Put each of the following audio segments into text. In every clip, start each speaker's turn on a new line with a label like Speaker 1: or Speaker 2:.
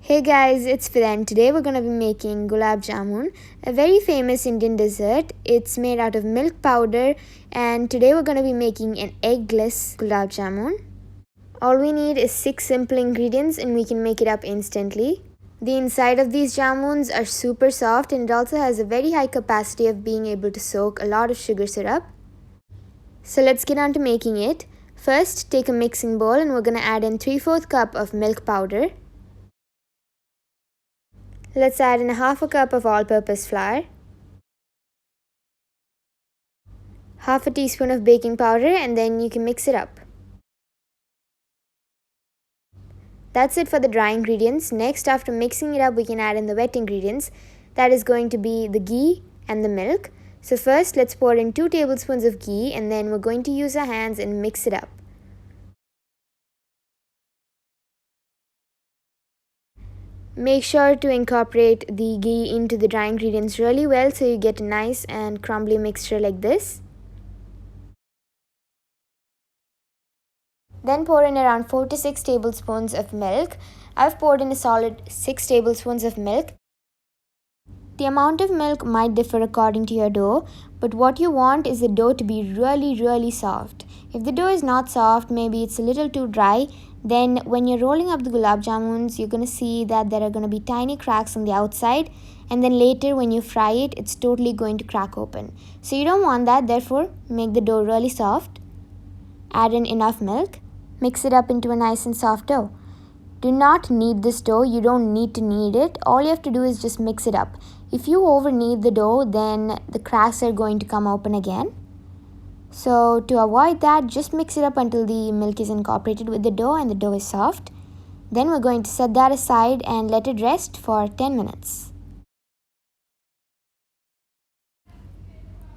Speaker 1: Hey guys, it's Fidan. Today we're going to be making Gulab Jamun, a very famous Indian dessert. It's made out of milk powder, and today we're going to be making an eggless Gulab Jamun. All we need is 6 simple ingredients and we can make it up instantly. The inside of these jamuns are super soft and it also has a very high capacity of being able to soak a lot of sugar syrup. So let's get on to making it. First, take a mixing bowl and we're going to add in 3/4 cup of milk powder. Let's add in half a cup of all-purpose flour, half a teaspoon of baking powder, and then you can mix it up. That's it for the dry ingredients. Next, after mixing it up, we can add in the wet ingredients. That is going to be the ghee and the milk. So first, let's pour in 2 tablespoons of ghee and then we're going to use our hands and mix it up. Make sure to incorporate the ghee into the dry ingredients really well so you get a nice and crumbly mixture like this. Then pour in around 4 to 6 tablespoons of milk. I've poured in a solid 6 tablespoons of milk. The amount of milk might differ according to your dough, but what you want is the dough to be really soft. If the dough is not soft, maybe it's a little too dry, then when you're rolling up the gulab jamuns, you're going to see that there are going to be tiny cracks on the outside, and then later when you fry it, it's totally going to crack open. So you don't want that, therefore make the dough really soft. Add in enough milk. Mix it up into a nice and soft dough. Do not knead this dough, you don't need to knead it. All you have to do is just mix it up. If you over knead the dough, then the cracks are going to come open again. So to avoid that, just mix it up until the milk is incorporated with the dough and the dough is soft. Then we're going to set that aside and let it rest for 10 minutes.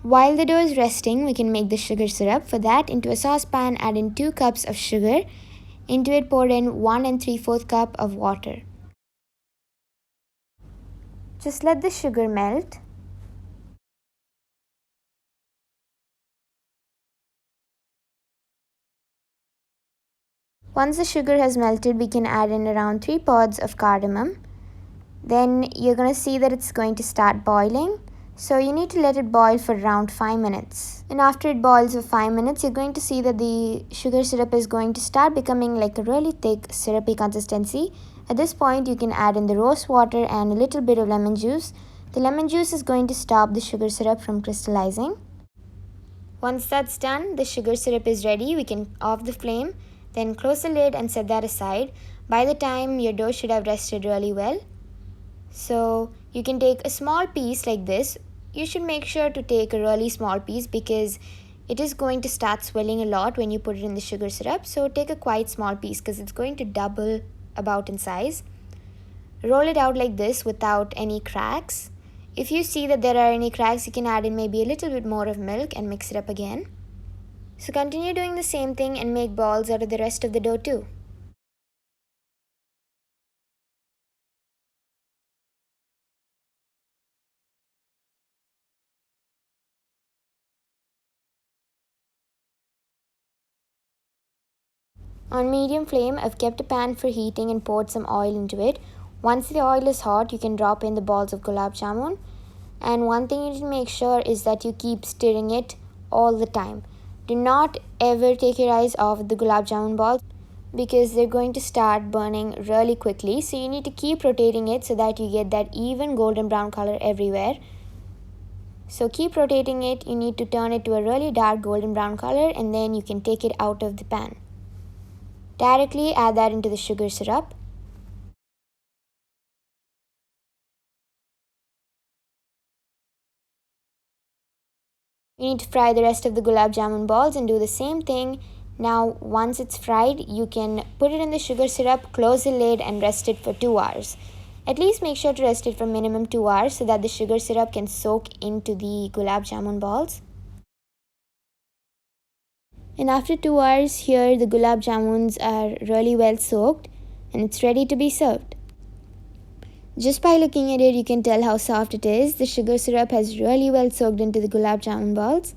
Speaker 1: While the dough is resting, we can make the sugar syrup. For that, into a saucepan, add in 2 cups of sugar. Into it, pour in 1 3/4 cup of water. Just let the sugar melt. Once the sugar has melted, we can add in around 3 pods of cardamom. Then you're going to see that it's going to start boiling. So you need to let it boil for around 5 minutes. And after it boils for 5 minutes, you're going to see that the sugar syrup is going to start becoming like a really thick syrupy consistency. At this point, you can add in the rose water and a little bit of lemon juice. The lemon juice is going to stop the sugar syrup from crystallizing. Once that's done, the sugar syrup is ready. We can off the flame, then close the lid and set that aside. By the time, your dough should have rested really well. So you can take a small piece like this. You should make sure to take a really small piece because it is going to start swelling a lot when you put it in the sugar syrup. So take a quite small piece because it's going to double about in size. Roll it out like this without any cracks. If you see that there are any cracks, you can add in maybe a little bit more of milk and mix it up again. So continue doing the same thing and make balls out of the rest of the dough too. On medium flame, I've kept a pan for heating and poured some oil into it. Once the oil is hot, you can drop in the balls of gulab jamun. And one thing you need to make sure is that you keep stirring it all the time. Do not ever take your eyes off the gulab jamun balls because they're going to start burning really quickly. So you need to keep rotating it so that you get that even golden brown color everywhere. So keep rotating it. You need to turn it to a really dark golden brown color and then you can take it out of the pan. Directly add that into the sugar syrup. You need to fry the rest of the gulab jamun balls and do the same thing. Now once it's fried, you can put it in the sugar syrup, close the lid and rest it for 2 hours. At least make sure to rest it for minimum 2 hours so that the sugar syrup can soak into the gulab jamun balls. And after 2 hours, here the gulab jamuns are really well soaked and it's ready to be served. Just by looking at it, you can tell how soft it is. The sugar syrup has really well soaked into the gulab jamun balls.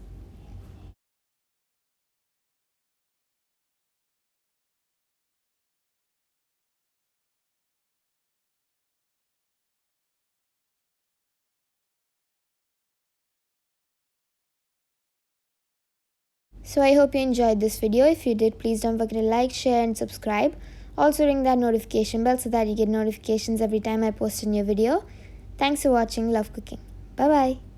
Speaker 1: So I hope you enjoyed this video. If you did, please don't forget to like, share and subscribe. Also ring that notification bell so that you get notifications every time I post a new video. Thanks for watching. Love cooking. Bye bye.